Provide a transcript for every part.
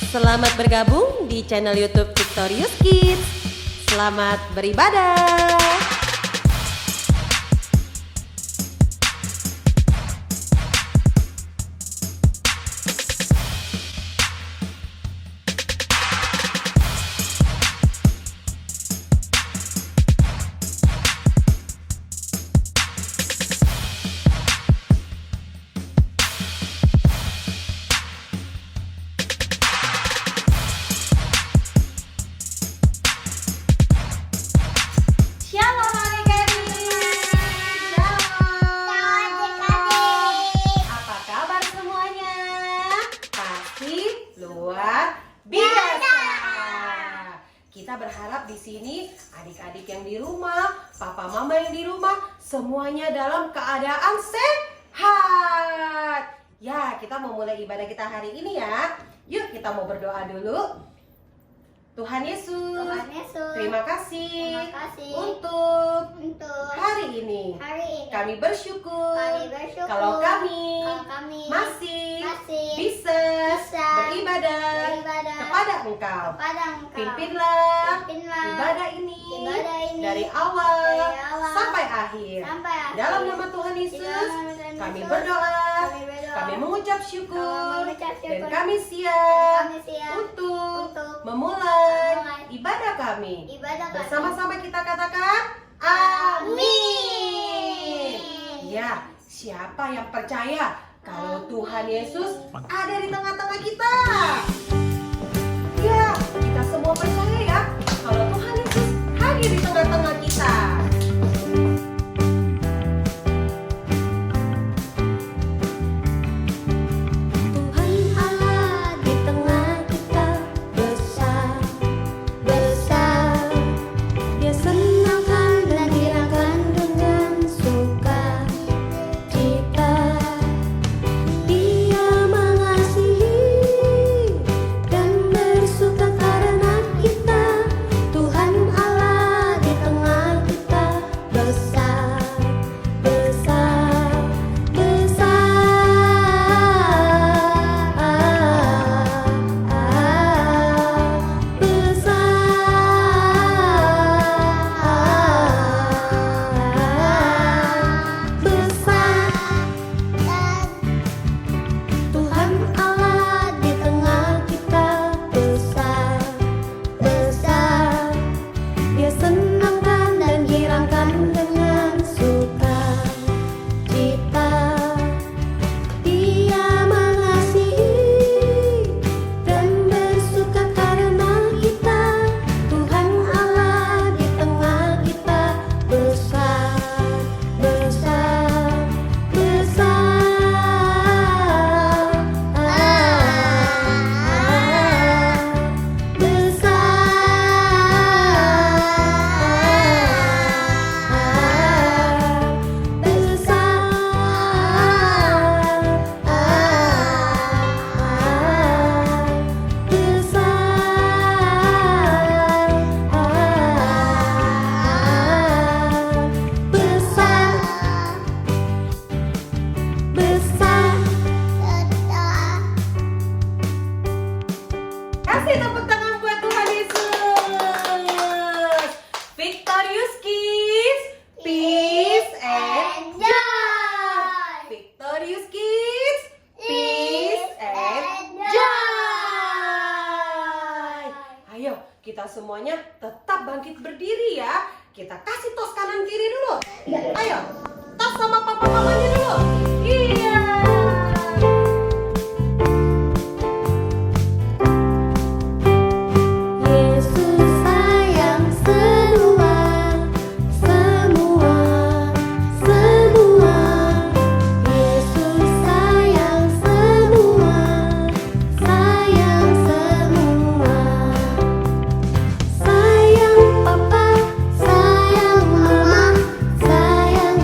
Selamat bergabung di channel YouTube Victorious Kids. Selamat beribadah. Kita berharap di sini adik-adik yang di rumah, papa mama yang di rumah, semuanya dalam keadaan sehat. Ya, kita mau mulai ibadah kita hari ini ya. Yuk kita mau berdoa dulu. Tuhan Yesus, terima kasih, untuk hari ini. Kami bersyukur, kalau kami masih bisa beribadah kepada Engkau. Pimpinlah ibadah ini dari awal sampai akhir. Dalam nama Tuhan Yesus, kami berdoa, kami mengucap syukur, dan kami siap untuk memulai ibadah kami. Bersama-sama kita katakan amin. Ya, siapa yang percaya kalau Tuhan Yesus ada di tengah-tengah kita? Ya, kita semua percaya ya kalau Tuhan Yesus hadir di tengah-tengah kita. Kasih tepuk tangan buat Tuhan Yesus. Victorious Kids, peace and joy. Victorious Kids, peace and joy. Ayo, kita semuanya tetap bangkit berdiri ya. Kita kasih tos kanan kiri dulu. Ayo, tos sama papa mamanya dulu. Iya. Sayang papa, sayang mama, sayang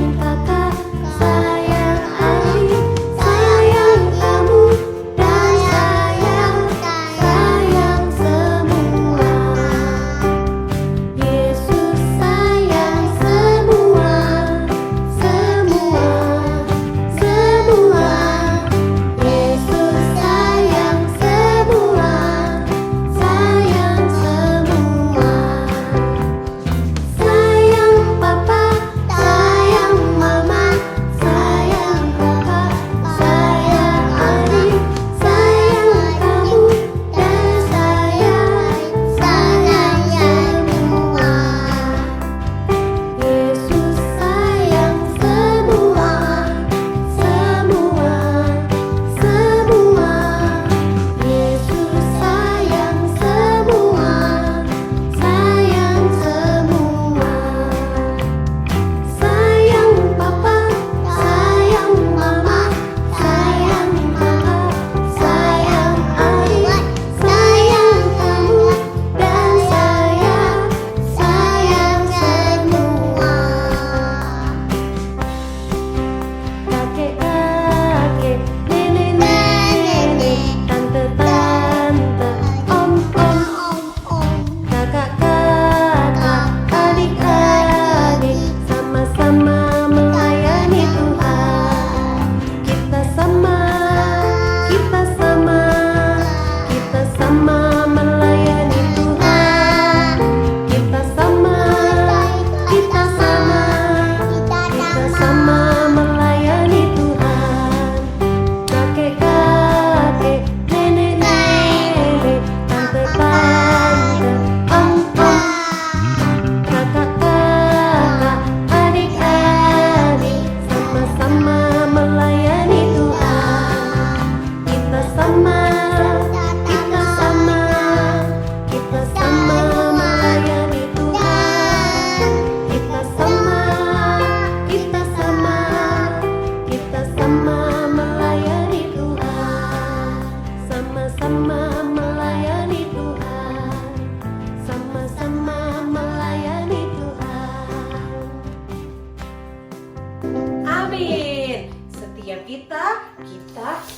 Amin. Setiap kita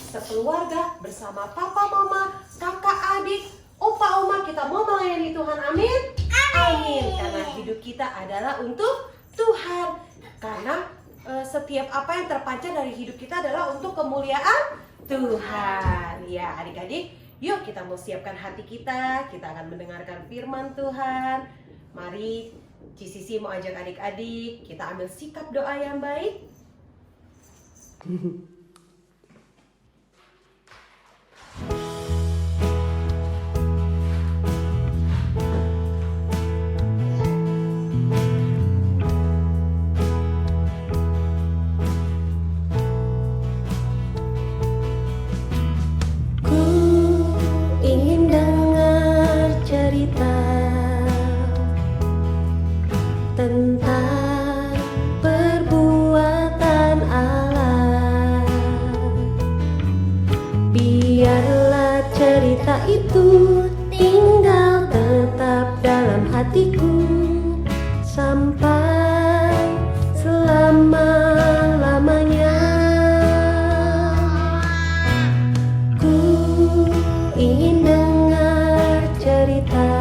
sekeluarga bersama papa, mama, kakak, adik, opa, oma, kita mau melayani Tuhan. Amin. Amin. Karena hidup kita adalah untuk Tuhan. Karena setiap apa yang terpancar dari hidup kita adalah untuk kemuliaan Tuhan. Ya, adik-adik, yuk kita mau siapkan hati kita. Kita akan mendengarkan firman Tuhan. Mari Cisisi mau ajak adik-adik, kita ambil sikap doa yang baik. Tentang perbuatan Allah, biarlah cerita itu tinggal tetap dalam hatiku sampai selama-lamanya. Ku ingin dengar cerita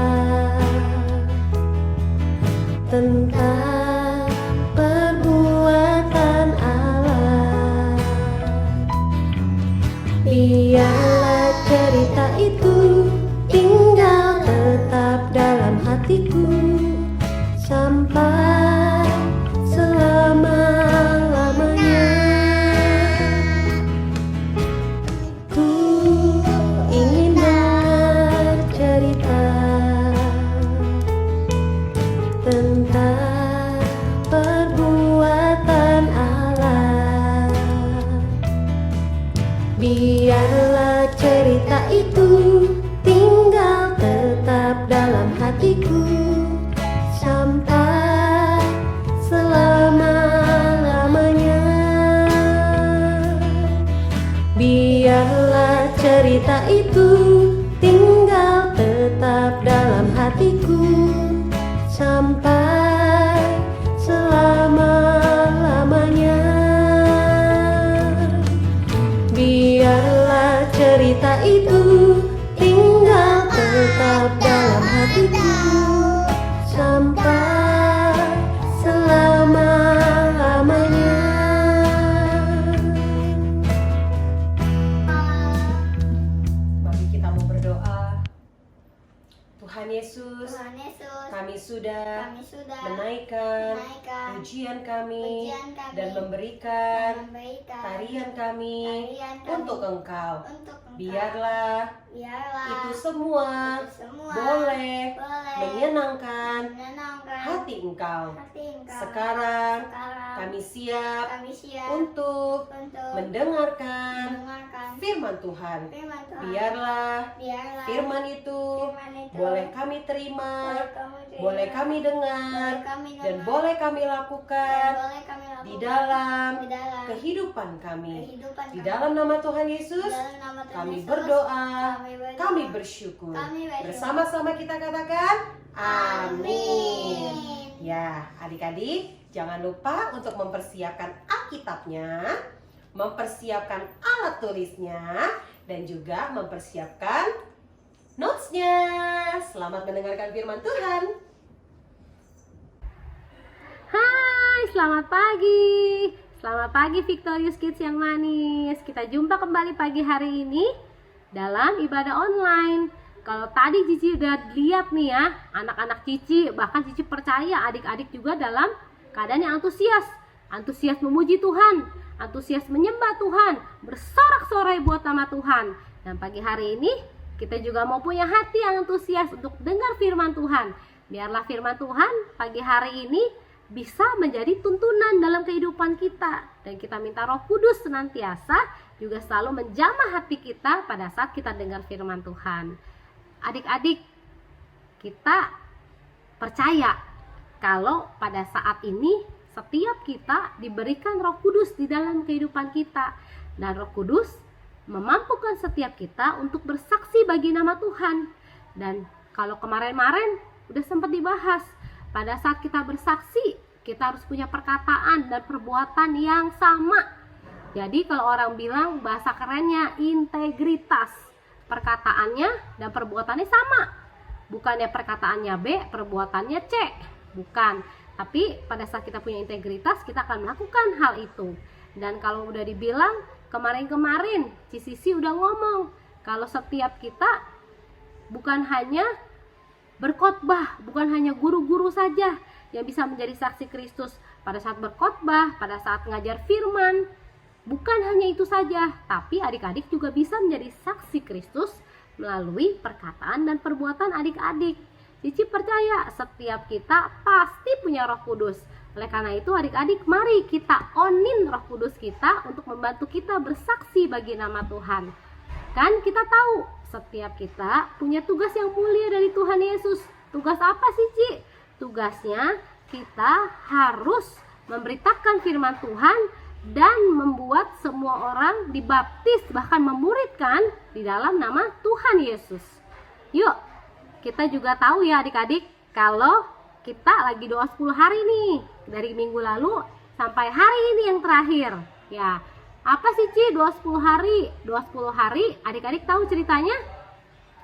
tentang perbuatan Allah. Biarlah cerita itu tinggal tetap dalam hatiku sampai selama-lamanya. Ku ingin dengar cerita tentang perbuatan Allah. Biarlah cerita itu tinggal tetap dalam hatiku sampai selama-lamanya. Biarlah cerita itu tinggal tetap dalam hatiku sampai selama-lamanya. Biarlah cerita itu tinggal tetap dalam hatiku sampai selama-lamanya. Mari kita mau berdoa. Tuhan Yesus, kami sudah menaikkan pujian kami dan memberikan tarian kami untuk Engkau. Biarlah itu semua boleh menyenangkan hati Engkau. Sekarang kami siap untuk mendengarkan firman Tuhan. Biarlah firman itu boleh kami terima, boleh kami dengar, dan boleh kami lakukan di dalam kehidupan kami. Di dalam nama Tuhan Yesus, kami berdoa, kami bersyukur. Bersama-sama kita katakan, amin. Ya, adik-adik, jangan lupa untuk mempersiapkan Alkitabnya, mempersiapkan alat tulisnya, dan juga mempersiapkan notes-nya. Selamat mendengarkan firman Tuhan. Hai, selamat pagi. Selamat pagi Victorious Kids yang manis. Kita jumpa kembali pagi hari ini dalam ibadah online. Kalau tadi Cici udah lihat nih ya, anak-anak Cici, bahkan Cici percaya adik-adik juga dalam keadaan yang antusias. Antusias memuji Tuhan, antusias menyembah Tuhan, bersorak-sorai buat nama Tuhan. Dan pagi hari ini kita juga mau punya hati yang antusias untuk dengar firman Tuhan. Biarlah firman Tuhan pagi hari ini bisa menjadi tuntunan dalam kehidupan kita. Dan kita minta Roh Kudus senantiasa juga selalu menjamah hati kita pada saat kita dengar firman Tuhan. Adik-adik, kita percaya kalau pada saat ini setiap kita diberikan Roh Kudus di dalam kehidupan kita. Dan Roh Kudus memampukan setiap kita untuk bersaksi bagi nama Tuhan. Dan kalau kemarin-kemarin udah sempat dibahas, pada saat kita bersaksi, kita harus punya perkataan dan perbuatan yang sama. Jadi kalau orang bilang bahasa kerennya integritas, perkataannya dan perbuatannya sama. Bukannya perkataannya B, perbuatannya C. Bukan. Tapi pada saat kita punya integritas, kita akan melakukan hal itu. Dan kalau udah dibilang, kemarin-kemarin Sisi udah ngomong, kalau setiap kita bukan hanya berkhotbah, bukan hanya guru-guru saja yang bisa menjadi saksi Kristus pada saat berkhotbah, pada saat ngajar firman. Bukan hanya itu saja, tapi adik-adik juga bisa menjadi saksi Kristus melalui perkataan dan perbuatan adik-adik. Cici percaya setiap kita pasti punya Roh Kudus. Oleh karena itu adik-adik, mari kita onin Roh Kudus kita untuk membantu kita bersaksi bagi nama Tuhan. Kan kita tahu setiap kita punya tugas yang mulia dari Tuhan Yesus. Tugas apa sih, Ci? Tugasnya kita harus memberitakan firman Tuhan dan membuat semua orang dibaptis, bahkan memuridkan di dalam nama Tuhan Yesus. Yuk, kita juga tahu ya adik-adik, kalau kita lagi doa 10 hari nih, dari minggu lalu sampai hari ini yang terakhir. Ya, apa sih Ci doa 10 hari? Doa 10 hari, adik-adik tahu ceritanya?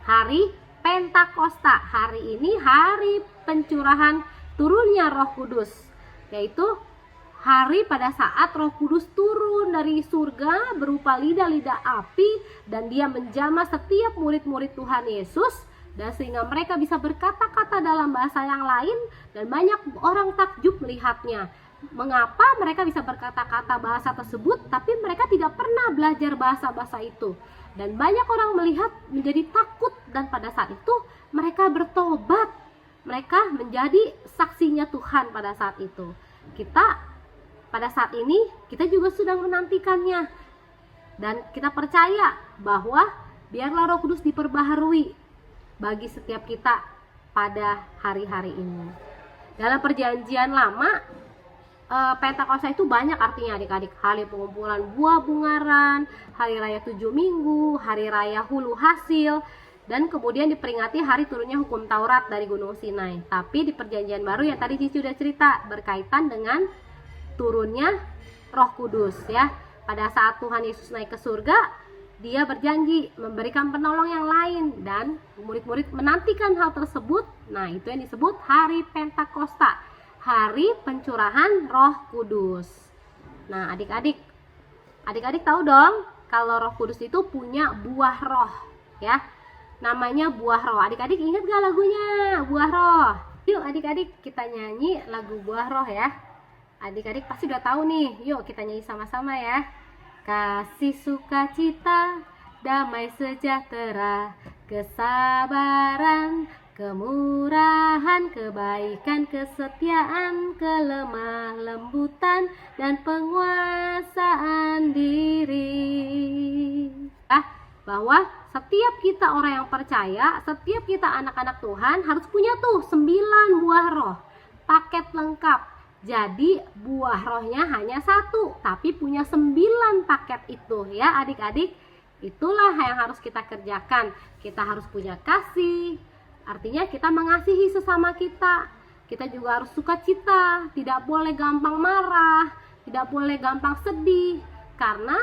Hari Pentakosta. Hari ini hari pencurahan turunnya Roh Kudus, yaitu hari pada saat Roh Kudus turun dari surga berupa lidah-lidah api dan dia menjamah setiap murid-murid Tuhan Yesus, dan sehingga mereka bisa berkata-kata dalam bahasa yang lain dan banyak orang takjub melihatnya. Mengapa mereka bisa berkata-kata bahasa tersebut tapi mereka tidak pernah belajar bahasa-bahasa itu? Dan banyak orang melihat menjadi takut, dan pada saat itu mereka bertobat. Mereka menjadi saksinya Tuhan pada saat itu. Pada saat ini kita juga sedang menantikannya, dan kita percaya bahwa biarlah Roh Kudus diperbaharui bagi setiap kita pada hari-hari ini. Dalam perjanjian lama, Pentakosta itu banyak artinya adik-adik. Hari pengumpulan buah bungaran, hari raya 7 minggu, hari raya hulu hasil, dan kemudian diperingati hari turunnya hukum Taurat dari Gunung Sinai. Tapi di perjanjian baru yang tadi Cici sudah cerita, berkaitan dengan turunnya Roh Kudus ya. Pada saat Tuhan Yesus naik ke surga, dia berjanji memberikan penolong yang lain, dan murid-murid menantikan hal tersebut. Nah, itu yang disebut hari Pentakosta, hari pencurahan Roh Kudus. Nah, adik-adik tahu dong kalau Roh Kudus itu punya buah roh ya. Namanya buah roh. Adik-adik ingat gak lagunya Buah Roh? Yuk adik-adik kita nyanyi lagu Buah Roh ya. Adik-adik pasti udah tahu nih. Yuk kita nyanyi sama-sama ya. Kasih, sukacita, damai sejahtera, kesabaran, kemurahan, kebaikan, kesetiaan, kelemah lembutan, dan penguasaan diri. Bahwa setiap kita orang yang percaya, setiap kita anak-anak Tuhan harus punya tuh 9 buah roh, paket lengkap. Jadi buah rohnya hanya 1, tapi punya 9 paket itu ya adik-adik. Itulah yang harus kita kerjakan. Kita harus punya kasih, artinya kita mengasihi sesama kita. Kita juga harus sukacita, tidak boleh gampang marah, tidak boleh gampang sedih, karena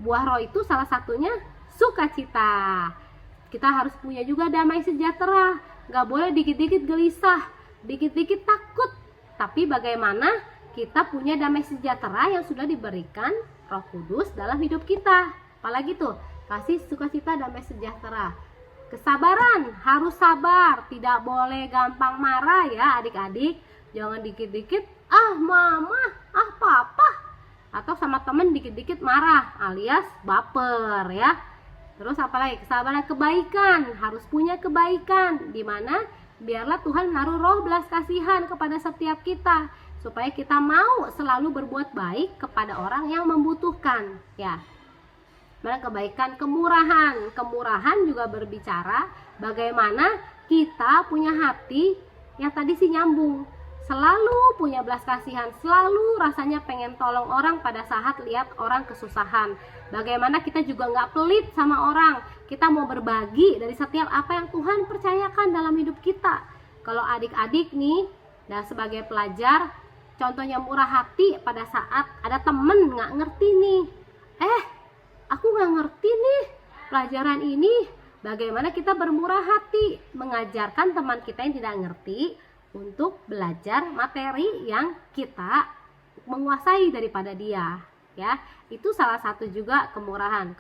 buah roh itu salah satunya sukacita. Kita harus punya juga damai sejahtera, gak boleh dikit-dikit gelisah, dikit-dikit takut. Tapi bagaimana kita punya damai sejahtera yang sudah diberikan Roh Kudus dalam hidup kita. Apalagi tuh, kasih, sukacita, damai sejahtera. Kesabaran, harus sabar, tidak boleh gampang marah ya adik-adik. Jangan dikit-dikit, mama, papa, atau sama temen dikit-dikit marah alias baper ya. Terus apalagi, kesabaran, kebaikan, harus punya kebaikan, dimana biarlah Tuhan menaruh roh belas kasihan kepada setiap kita, supaya kita mau selalu berbuat baik kepada orang yang membutuhkan ya. Mana kebaikan, kemurahan. Kemurahan juga berbicara bagaimana kita punya hati yang tadi sih nyambung, selalu punya belas kasihan, selalu rasanya pengen tolong orang pada saat lihat orang kesusahan. Bagaimana kita juga nggak pelit sama orang, kita mau berbagi dari setiap apa yang Tuhan percayakan dalam hidup kita. Kalau adik-adik nih, dan sebagai pelajar, contohnya murah hati pada saat ada temen nggak ngerti nih. Aku nggak ngerti nih pelajaran ini. Bagaimana kita bermurah hati mengajarkan teman kita yang tidak ngerti untuk belajar materi yang kita menguasai daripada dia, ya. Itu salah satu juga kemurahan,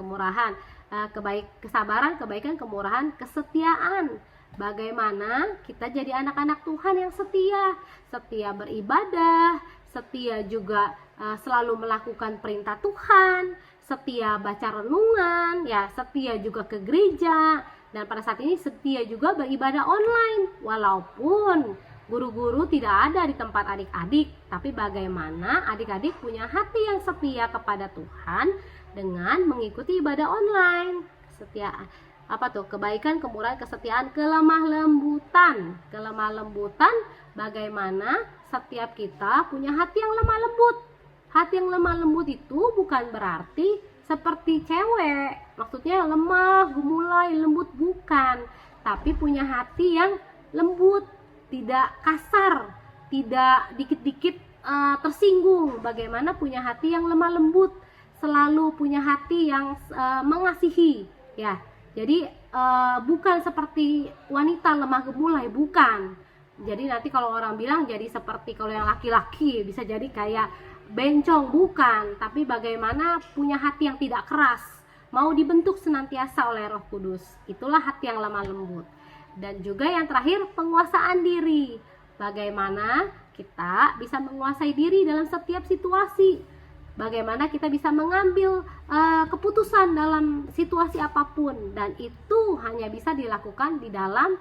kesabaran, kebaikan, kemurahan, kesetiaan. Bagaimana kita jadi anak-anak Tuhan yang setia beribadah, setia juga selalu melakukan perintah Tuhan, setia baca renungan, ya, setia juga ke gereja, dan pada saat ini setia juga beribadah online. Walaupun guru-guru tidak ada di tempat adik-adik, tapi bagaimana adik-adik punya hati yang setia kepada Tuhan dengan mengikuti ibadah online. Kesetiaan, kebaikan, kemurahan, kesetiaan, kelemah lembutan. Bagaimana setiap kita punya hati yang lemah lembut. Hati yang lemah lembut itu bukan berarti seperti cewek, maksudnya lemah, gemulai, lembut, bukan, tapi punya hati yang lembut, tidak kasar, tidak dikit-dikit tersinggung. Bagaimana punya hati yang lemah lembut, selalu punya hati yang mengasihi, ya. Jadi bukan seperti wanita lemah gemulai, bukan. Jadi nanti kalau orang bilang jadi seperti kalau yang laki-laki bisa jadi kayak bencong, bukan. Tapi bagaimana punya hati yang tidak keras, mau dibentuk senantiasa oleh Roh Kudus. Itulah hati yang lemah lembut. Dan juga yang terakhir, penguasaan diri. Bagaimana kita bisa menguasai diri dalam setiap situasi. Bagaimana kita bisa mengambil keputusan dalam situasi apapun. Dan itu hanya bisa dilakukan di dalam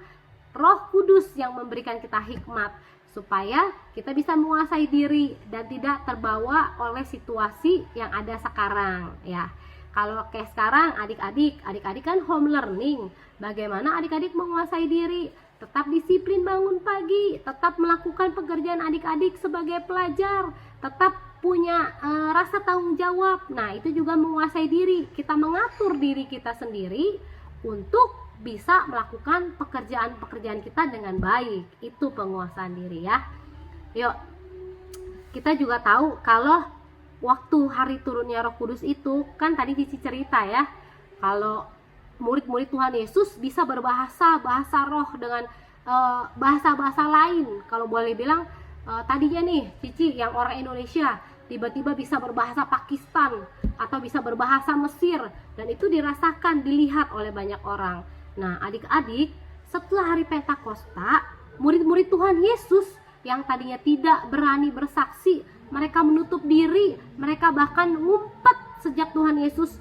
Roh Kudus yang memberikan kita hikmat, supaya kita bisa menguasai diri dan tidak terbawa oleh situasi yang ada sekarang, ya. Kalau kayak sekarang adik-adik kan home learning. Bagaimana adik-adik menguasai diri, tetap disiplin bangun pagi, tetap melakukan pekerjaan adik-adik sebagai pelajar, tetap punya rasa tanggung jawab. Nah, itu juga menguasai diri. Kita mengatur diri kita sendiri untuk bisa melakukan pekerjaan-pekerjaan kita dengan baik. Itu penguasaan diri, ya. Yuk, kita juga tahu kalau waktu hari turunnya Roh Kudus itu, kan tadi Cici cerita ya, kalau murid-murid Tuhan Yesus bisa berbahasa roh dengan bahasa-bahasa lain. Kalau boleh bilang tadinya nih Cici yang orang Indonesia tiba-tiba bisa berbahasa Pakistan atau bisa berbahasa Mesir, dan itu dirasakan, dilihat oleh banyak orang. Nah, adik-adik, setelah hari Pentakosta, murid-murid Tuhan Yesus yang tadinya tidak berani bersaksi, mereka menutup diri, mereka bahkan ngumpet sejak Tuhan Yesus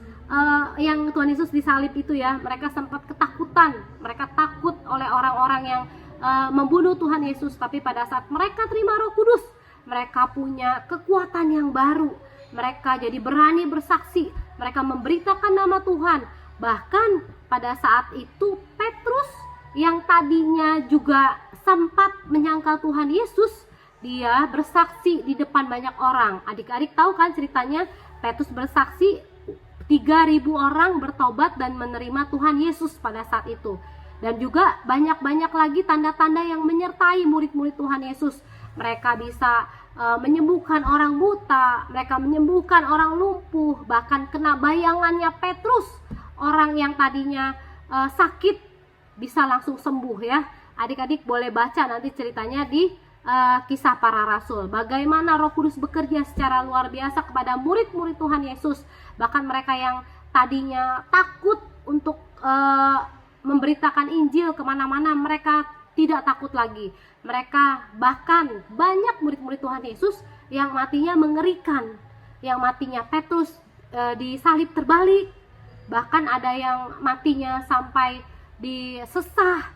yang Tuhan Yesus disalib itu, ya. Mereka sempat ketakutan, mereka takut oleh orang-orang yang membunuh Tuhan Yesus. Tapi pada saat mereka terima Roh Kudus, mereka punya kekuatan yang baru, mereka jadi berani bersaksi, mereka memberitakan nama Tuhan. Bahkan pada saat itu Petrus yang tadinya juga sempat menyangkal Tuhan Yesus, dia bersaksi di depan banyak orang. Adik-adik tahu kan ceritanya, Petrus bersaksi, 3.000 orang bertobat dan menerima Tuhan Yesus pada saat itu. Dan juga banyak-banyak lagi tanda-tanda yang menyertai murid-murid Tuhan Yesus. Mereka bisa menyembuhkan orang buta, mereka menyembuhkan orang lumpuh, bahkan kena bayangannya Petrus, orang yang tadinya sakit bisa langsung sembuh, ya. Adik-adik boleh baca nanti ceritanya di Kisah Para Rasul. Bagaimana Roh Kudus bekerja secara luar biasa kepada murid-murid Tuhan Yesus. Bahkan mereka yang tadinya takut untuk memberitakan Injil kemana-mana, mereka tidak takut lagi. Mereka bahkan banyak murid-murid Tuhan Yesus yang matinya mengerikan, yang matinya Petrus disalib terbalik. Bahkan ada yang matinya sampai disesah,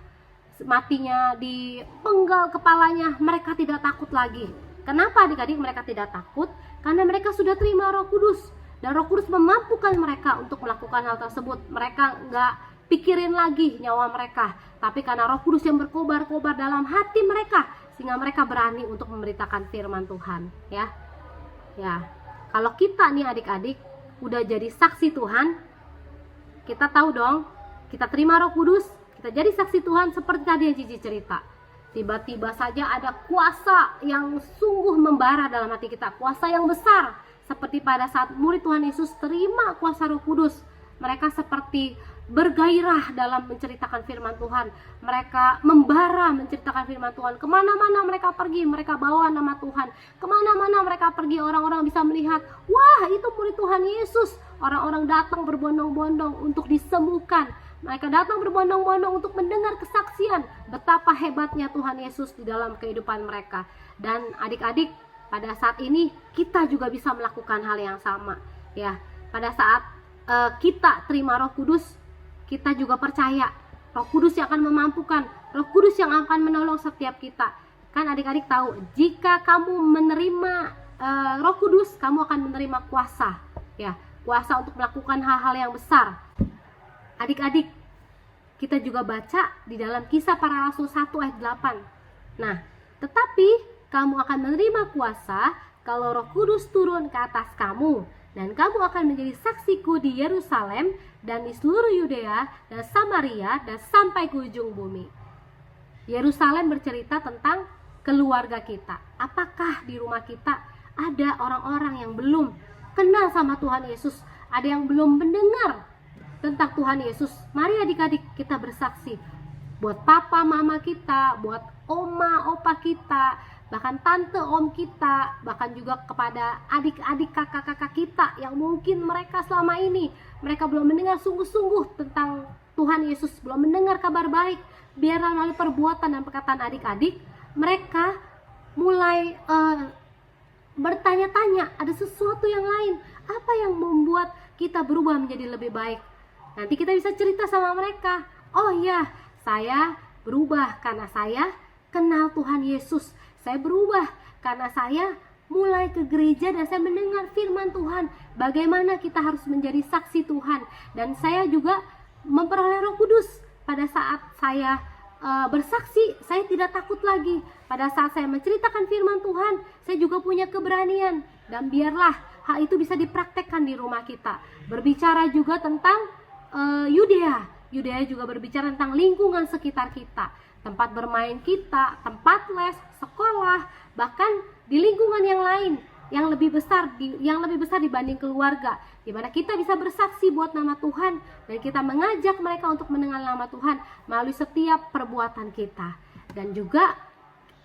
matinya dipenggal kepalanya. Mereka tidak takut lagi. Kenapa adik-adik mereka tidak takut? Karena mereka sudah terima Roh Kudus, dan Roh Kudus memampukan mereka untuk melakukan hal tersebut. Mereka nggak pikirin lagi nyawa mereka, tapi karena Roh Kudus yang berkobar-kobar dalam hati mereka, sehingga mereka berani untuk memberitakan firman Tuhan, ya. Kalau kita nih adik-adik udah jadi saksi Tuhan, kita tahu dong, kita terima Roh Kudus, kita jadi saksi Tuhan seperti tadi yang Cici cerita. tiba-tiba saja ada kuasa yang sungguh membara dalam hati kita, kuasa yang besar. Seperti pada saat murid Tuhan Yesus terima kuasa Roh Kudus, mereka seperti bergairah dalam menceritakan firman Tuhan. Mereka membara menceritakan firman Tuhan. Kemana-mana mereka pergi, mereka bawa nama Tuhan. Kemana-mana mereka pergi, orang-orang bisa melihat, wah itu murid Tuhan Yesus. Orang-orang datang berbondong-bondong untuk disembuhkan. Mereka datang berbondong-bondong untuk mendengar kesaksian betapa hebatnya Tuhan Yesus di dalam kehidupan mereka. Dan adik-adik, pada saat ini kita juga bisa melakukan hal yang sama. Ya, pada saat kita terima Roh Kudus, kita juga percaya Roh Kudus yang akan memampukan, Roh Kudus yang akan menolong setiap kita. Kan adik-adik tahu, jika kamu menerima Roh Kudus, kamu akan menerima kuasa, ya, kuasa untuk melakukan hal-hal yang besar. Adik-adik, kita juga baca di dalam Kisah Para Rasul 1 ayat 8. Nah, tetapi kamu akan menerima kuasa kalau Roh Kudus turun ke atas kamu, dan kamu akan menjadi saksiku di Yerusalem dan di seluruh Yudea dan Samaria dan sampai ke ujung bumi. Yerusalem bercerita tentang keluarga kita. Apakah di rumah kita ada orang-orang yang belum kenal sama Tuhan Yesus? Ada yang belum mendengar tentang Tuhan Yesus? Mari adik-adik kita bersaksi. Buat papa mama kita, buat oma opa kita, bahkan tante om kita, bahkan juga kepada adik-adik kakak-kakak kita yang mungkin mereka selama ini mereka belum mendengar sungguh-sungguh tentang Tuhan Yesus, belum mendengar kabar baik. Biarlah melalui perbuatan dan perkataan adik-adik mereka mulai bertanya-tanya, ada sesuatu yang lain, apa yang membuat kita berubah menjadi lebih baik. Nanti kita bisa cerita sama mereka, oh iya, saya berubah karena saya kenal Tuhan Yesus. Saya berubah karena saya mulai ke gereja dan saya mendengar firman Tuhan, bagaimana kita harus menjadi saksi Tuhan. Dan saya juga memperoleh Roh Kudus. Pada saat saya bersaksi, saya tidak takut lagi. Pada saat saya menceritakan firman Tuhan, saya juga punya keberanian. Dan biarlah hal itu bisa dipraktekkan di rumah kita. Berbicara juga tentang Yudea. Yudea juga berbicara tentang lingkungan sekitar kita, tempat bermain kita, tempat les, sekolah, bahkan di lingkungan yang lain yang lebih besar dibanding keluarga, di mana kita bisa bersaksi buat nama Tuhan dan kita mengajak mereka untuk mendengar nama Tuhan melalui setiap perbuatan kita. Dan juga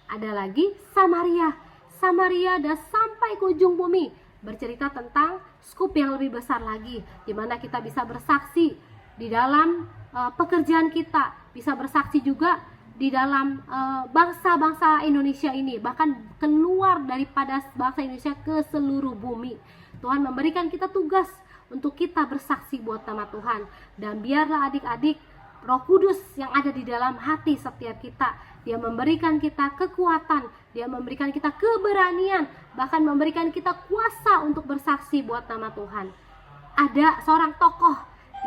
ada lagi Samaria dan sampai ke ujung bumi, bercerita tentang skup yang lebih besar lagi, di mana kita bisa bersaksi di dalam pekerjaan kita, bisa bersaksi juga di dalam bangsa-bangsa Indonesia ini, bahkan keluar daripada bangsa Indonesia ke seluruh bumi. Tuhan memberikan kita tugas untuk kita bersaksi buat nama Tuhan. Dan biarlah adik-adik, Roh Kudus yang ada di dalam hati setiap kita, Dia memberikan kita kekuatan, Dia memberikan kita keberanian, bahkan memberikan kita kuasa untuk bersaksi buat nama Tuhan. Ada seorang tokoh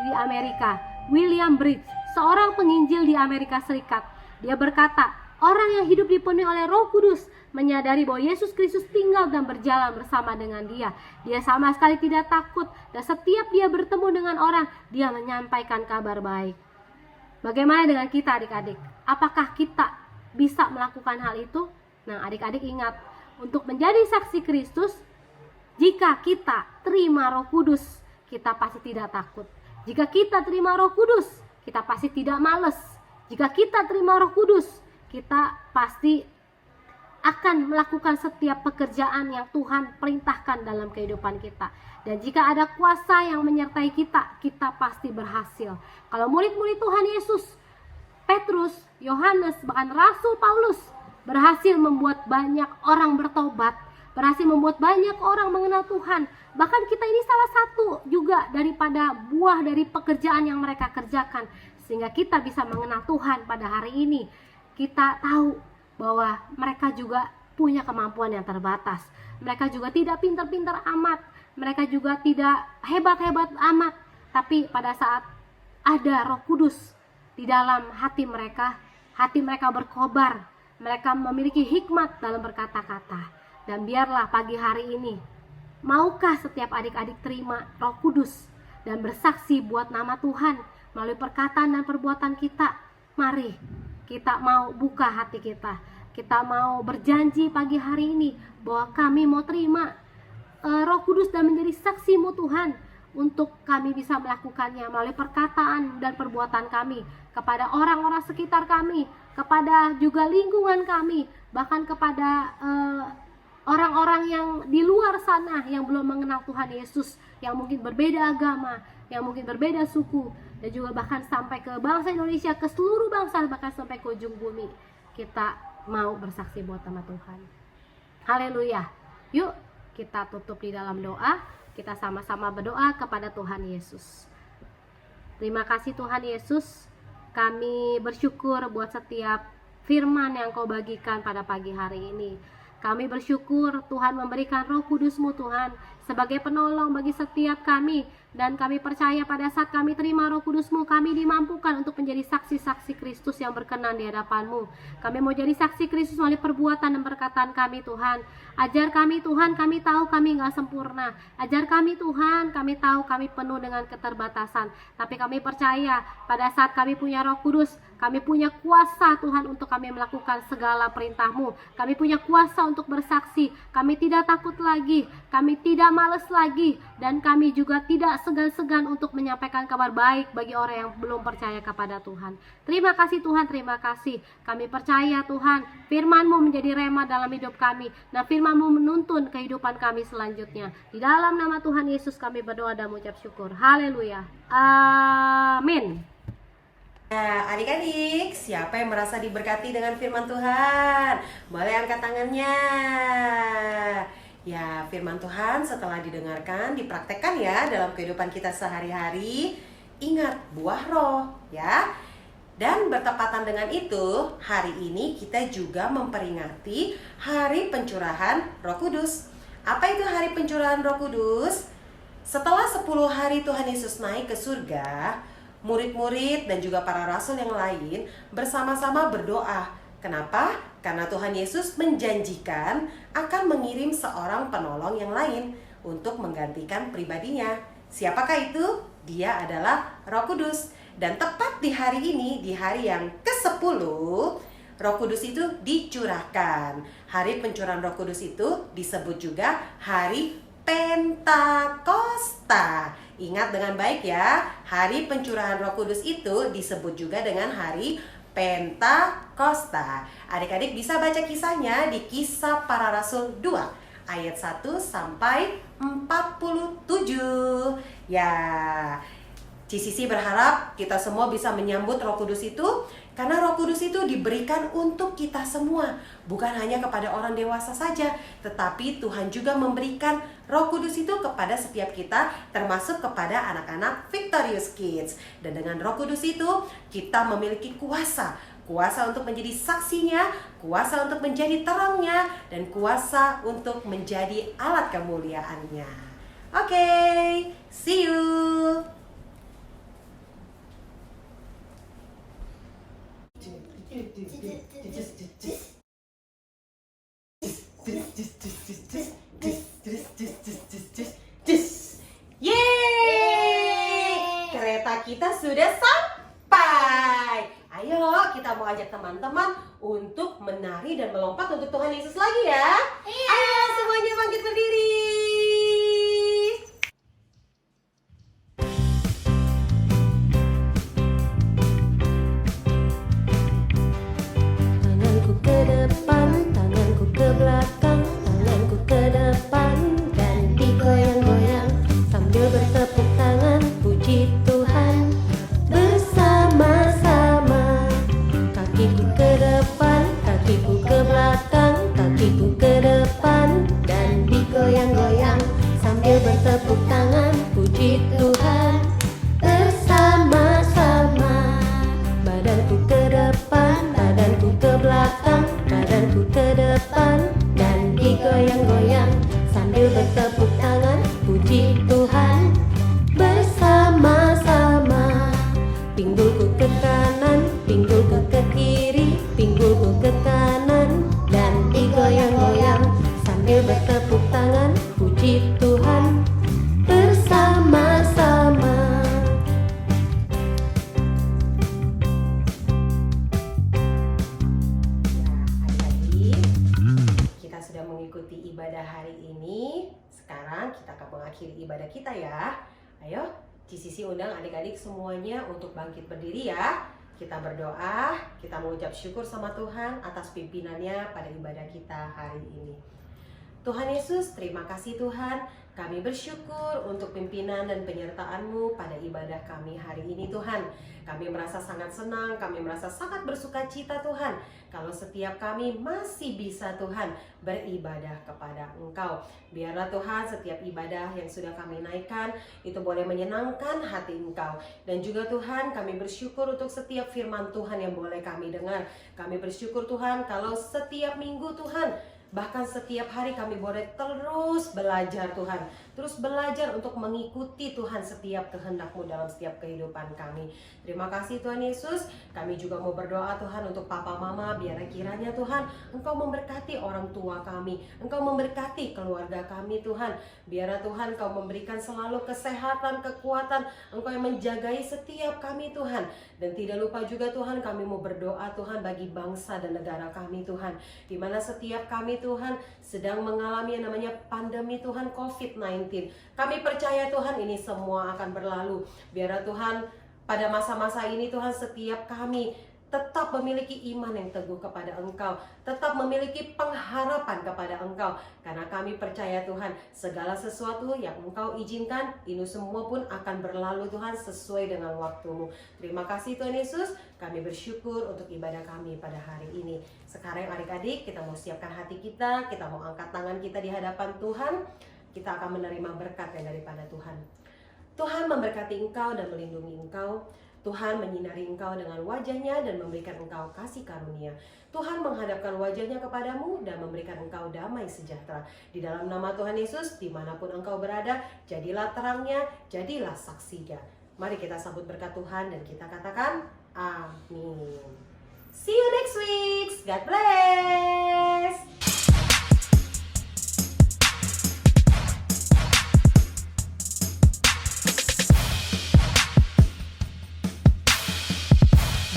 di Amerika, William Bridge, seorang penginjil di Amerika Serikat. Dia berkata, orang yang hidup dipenuhi oleh Roh Kudus menyadari bahwa Yesus Kristus tinggal dan berjalan bersama dengan dia. Dia sama sekali tidak takut, dan setiap dia bertemu dengan orang, dia menyampaikan kabar baik. Bagaimana dengan kita adik-adik? Apakah kita bisa melakukan hal itu? Nah, adik-adik ingat, untuk menjadi saksi Kristus, jika kita terima Roh Kudus, kita pasti tidak takut. Jika kita terima Roh Kudus, kita pasti tidak malas. Jika kita terima Roh Kudus, kita pasti akan melakukan setiap pekerjaan yang Tuhan perintahkan dalam kehidupan kita. Dan jika ada kuasa yang menyertai kita, kita pasti berhasil. Kalau murid-murid Tuhan Yesus, Petrus, Yohanes, bahkan Rasul Paulus berhasil membuat banyak orang bertobat, berhasil membuat banyak orang mengenal Tuhan. Bahkan kita ini salah satu juga daripada buah dari pekerjaan yang mereka kerjakan, sehingga kita bisa mengenal Tuhan pada hari ini. Kita tahu bahwa mereka juga punya kemampuan yang terbatas. Mereka juga tidak pintar-pintar amat. Mereka juga tidak hebat-hebat amat. Tapi pada saat ada Roh Kudus di dalam hati mereka berkobar. Mereka memiliki hikmat dalam berkata-kata. Dan biarlah pagi hari ini, maukah setiap adik-adik terima Roh Kudus dan bersaksi buat nama Tuhan melalui perkataan dan perbuatan kita? Mari kita mau buka hati kita. Kita mau berjanji pagi hari ini bahwa kami mau terima Roh Kudus dan menjadi saksimu Tuhan, untuk kami bisa melakukannya melalui perkataan dan perbuatan kami kepada orang-orang sekitar kami, kepada juga lingkungan kami, bahkan kepada orang-orang yang di luar sana yang belum mengenal Tuhan Yesus, yang mungkin berbeda agama, yang mungkin berbeda suku, dan juga bahkan sampai ke bangsa Indonesia, ke seluruh bangsa, bahkan sampai ke ujung bumi. Kita mau bersaksi buat nama Tuhan. Haleluya. Yuk kita tutup di dalam doa. Kita sama-sama berdoa kepada Tuhan Yesus. Terima kasih Tuhan Yesus. Kami bersyukur buat setiap firman yang Kau bagikan pada pagi hari ini. Kami bersyukur Tuhan memberikan Roh Kudus-Mu Tuhan sebagai penolong bagi setiap kami. Dan kami percaya pada saat kami terima Roh Kudus-Mu, kami dimampukan untuk menjadi saksi-saksi Kristus yang berkenan di hadapan-Mu. Kami mau jadi saksi Kristus melalui perbuatan dan perkataan kami Tuhan. Ajar kami Tuhan, kami tahu kami gak sempurna. Ajar kami Tuhan, kami tahu kami penuh dengan keterbatasan. Tapi kami percaya pada saat kami punya Roh Kudus, kami punya kuasa Tuhan untuk kami melakukan segala perintah-Mu. Kami punya kuasa untuk bersaksi. Kami tidak takut lagi, kami tidak malas lagi, dan kami juga tidak segan-segan untuk menyampaikan kabar baik bagi orang yang belum percaya kepada Tuhan. Terima kasih Tuhan, terima kasih. Kami percaya Tuhan, firman-Mu menjadi rema dalam hidup kami, dan firman-Mu menuntun kehidupan kami selanjutnya. Di dalam nama Tuhan Yesus kami berdoa dan mengucap syukur. Haleluya. Amin. Nah, adik-adik, siapa yang merasa diberkati dengan firman Tuhan? Boleh angkat tangannya. Ya, firman Tuhan setelah didengarkan, dipraktekkan ya dalam kehidupan kita sehari-hari. Ingat, buah roh ya. Dan bertepatan dengan itu, hari ini kita juga memperingati Hari Pencurahan Roh Kudus. Apa itu Hari Pencurahan Roh Kudus? Setelah 10 hari Tuhan Yesus naik ke surga, murid-murid dan juga para rasul yang lain bersama-sama berdoa. Kenapa? Karena Tuhan Yesus menjanjikan akan mengirim seorang penolong yang lain untuk menggantikan pribadinya. Siapakah itu? Dia adalah Roh Kudus. Dan tepat di hari ini, di hari yang ke-10, Roh Kudus itu dicurahkan. Hari pencurahan Roh Kudus itu disebut juga Hari Pentakosta. Ingat dengan baik ya, Hari Pencurahan Roh Kudus itu disebut juga dengan Hari Pentakosta. Adik-adik bisa baca kisahnya di Kisah Para Rasul 2 ayat 1 sampai 47. Ya, CCC berharap kita semua bisa menyambut Roh Kudus itu, karena Roh Kudus itu diberikan untuk kita semua, bukan hanya kepada orang dewasa saja, tetapi Tuhan juga memberikan Roh Kudus itu kepada setiap kita, termasuk kepada anak-anak Victorious Kids. Dan dengan Roh Kudus itu kita memiliki kuasa untuk menjadi saksinya, kuasa untuk menjadi terangnya, dan kuasa untuk menjadi alat kemuliaannya. Oke, see you. Yeay! Kereta kita sudah sampai. Ayo kita mau ajak teman-teman untuk menari dan melompat untuk Tuhan Yesus lagi ya. Ayo semuanya bangkit berdiri. Tanganku ke depan, tanganku ke belakang, tanganku ke depan dan digoyang-goyang sambil bertepuk tangan puji Tuhan bersama-sama. Kakiku ke depan, kakiku ke belakang, kakiku ke depan dan digoyang-goyang sambil bertepuk tangan puji Tuhan bersama-sama. Badanku ke depan, badanku ke belakang, badanku ke depan dan digoyang-goyang sambil bertepuk tangan puji Tuhan bersama-sama. Pinggulku ke kanan, pinggulku ke kiri, pinggulku ke kanan dan digoyang-goyang sambil bertepuk tangan puji Tuhan bersama-sama. mengakhiri ibadah kita ya. Ayo, Sisi undang adik-adik semuanya untuk bangkit berdiri ya. Kita berdoa, kita mengucap syukur sama Tuhan atas pimpinannya pada ibadah kita hari ini. Tuhan Yesus, terima kasih Tuhan. Kami bersyukur untuk pimpinan dan penyertaan-Mu pada ibadah kami hari ini Tuhan. Kami merasa sangat senang, kami merasa sangat bersuka cita Tuhan, kalau setiap kami masih bisa Tuhan beribadah kepada Engkau. Biarlah Tuhan setiap ibadah yang sudah kami naikkan itu boleh menyenangkan hati Engkau. Dan juga Tuhan kami bersyukur untuk setiap firman Tuhan yang boleh kami dengar. Kami bersyukur Tuhan kalau setiap minggu Tuhan, bahkan setiap hari kami boleh terus belajar Tuhan. Terus belajar untuk mengikuti Tuhan setiap kehendak-Mu dalam setiap kehidupan kami. Terima kasih Tuhan Yesus. Kami juga mau berdoa Tuhan untuk papa mama. Biar kiranya Tuhan Engkau memberkati orang tua kami. Engkau memberkati keluarga kami Tuhan. Biar Tuhan Engkau memberikan selalu kesehatan, kekuatan. Engkau yang menjagai setiap kami Tuhan. Dan tidak lupa juga Tuhan kami mau berdoa Tuhan bagi bangsa dan negara kami Tuhan. Di mana setiap kami Tuhan sedang mengalami yang namanya pandemi Tuhan COVID-19. Kami percaya Tuhan ini semua akan berlalu. Biar Tuhan pada masa-masa ini Tuhan setiap kami tetap memiliki iman yang teguh kepada Engkau, tetap memiliki pengharapan kepada Engkau, karena kami percaya Tuhan segala sesuatu yang Engkau izinkan ini semua pun akan berlalu Tuhan sesuai dengan waktu-Mu. Terima kasih Tuhan Yesus. Kami bersyukur untuk ibadah kami pada hari ini. Sekarang adik-adik kita mau siapkan hati kita mau angkat tangan kita di hadapan Tuhan. Kita akan menerima berkat yang daripada Tuhan. Tuhan memberkati engkau dan melindungi engkau. Tuhan menyinari engkau dengan wajahnya dan memberikan engkau kasih karunia. Tuhan menghadapkan wajahnya kepadamu dan memberikan engkau damai sejahtera. Di dalam nama Tuhan Yesus, dimanapun engkau berada, jadilah terangnya, jadilah saksinya. Mari kita sambut berkat Tuhan dan kita katakan, amin. See you next week. God bless.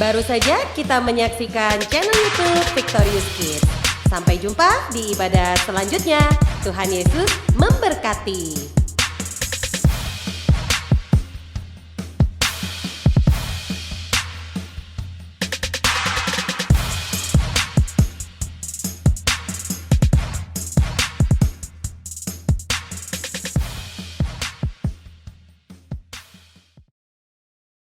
Baru saja kita menyaksikan channel YouTube Victorious Kids. Sampai jumpa di ibadah selanjutnya. Tuhan Yesus memberkati.